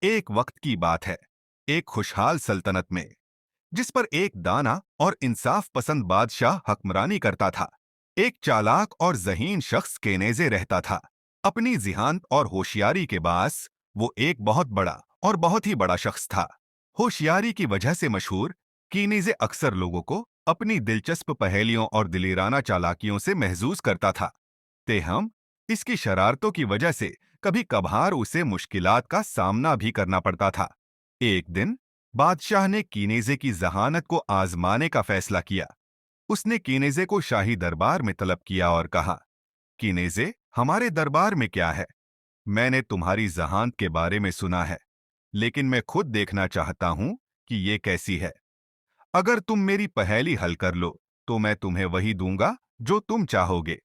एक वक्त की बात है, एक खुशहाल सल्तनत में, जिस पर एक दाना और इंसाफ पसंद बादशाह हक्मरानी करता था। एक चालाक और ज़हीन शख्स केनेज़े रहता था। अपनी जिहानत और होशियारी के बास वो एक बहुत बड़ा और बहुत ही बड़ा शख्स था। होशियारी की वजह से मशहूर, कीनेज़े अक्सर लोगों को अपनी दिलचस्प पहेलियों और दिलीराना चालाकियों से महजूज करता था। हम इसकी शरारतों की वजह से कभी कभार उसे मुश्किलात का सामना भी करना पड़ता था। एक दिन बादशाह ने कीनेजे की जहानत को आजमाने का फैसला किया। उसने कीनेजे को शाही दरबार में तलब किया और कहा, कीनेजे, हमारे दरबार में क्या है? मैंने तुम्हारी जहानत के बारे में सुना है, लेकिन मैं खुद देखना चाहता हूं कि ये कैसी है। अगर तुम मेरी पहेली हल कर लो, तो मैं तुम्हें वही दूंगा जो तुम चाहोगे।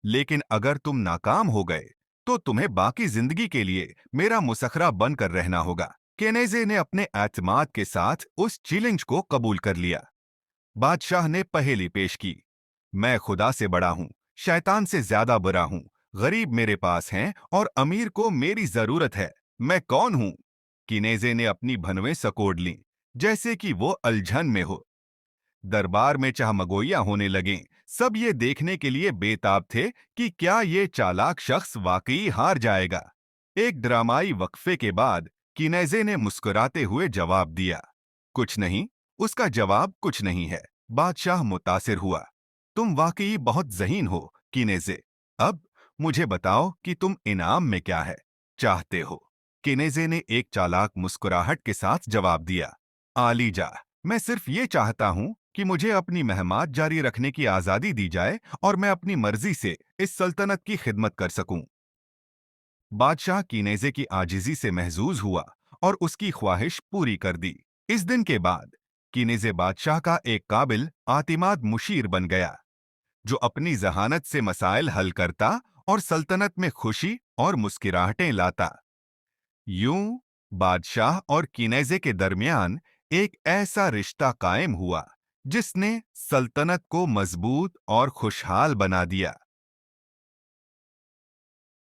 लेकिन अगर तुम नाकाम हो गए, तो तुम्हें बाकी जिंदगी के लिए मेरा मुसखरा बनकर रहना होगा। केनेजे ने अपने एतमाद के साथ उस चैलेंज को कबूल कर लिया। बादशाह ने पहेली पेश की, मैं खुदा से बड़ा हूँ, शैतान से ज्यादा बुरा हूँ, गरीब मेरे पास हैं और अमीर को मेरी जरूरत है। मैं कौन हूँ? किनेजे ने अपनी भनवें सकोड़ लीं, जैसे कि वो अलझन में हो। दरबार में चहमगोइयां होने लगीं। सब ये देखने के लिए बेताब थे कि क्या ये चालाक शख्स वाकई हार जाएगा। एक ड्रामाई वक्फे के बाद किनेजे ने मुस्कुराते हुए जवाब दिया, कुछ नहीं, उसका जवाब कुछ नहीं है। बादशाह मुतासिर हुआ, तुम वाकई बहुत ज़हीन हो, किनेजे। अब मुझे बताओ कि तुम इनाम में क्या है चाहते हो? किनेजे ने एक चालाक मुस्कुराहट के साथ जवाब दिया, आलीजा, मैं सिर्फ ये चाहता हूं कि मुझे अपनी महमात जारी रखने की आजादी दी जाए और मैं अपनी मर्जी से इस सल्तनत की खिदमत कर सकूं। बादशाह कीनेजे की आजिजी से महजूज हुआ और उसकी ख्वाहिश पूरी कर दी। इस दिन के बाद कीनेजे बादशाह का एक काबिल आतिमाद मुशीर बन गया, जो अपनी जहानत से मसाइल हल करता और सल्तनत में खुशी और मुस्कुराहटें लाता। यूं बादशाह और कीनेजे के दरमियान एक ऐसा रिश्ता कायम हुआ जिसने सल्तनत को मजबूत और खुशहाल बना दिया।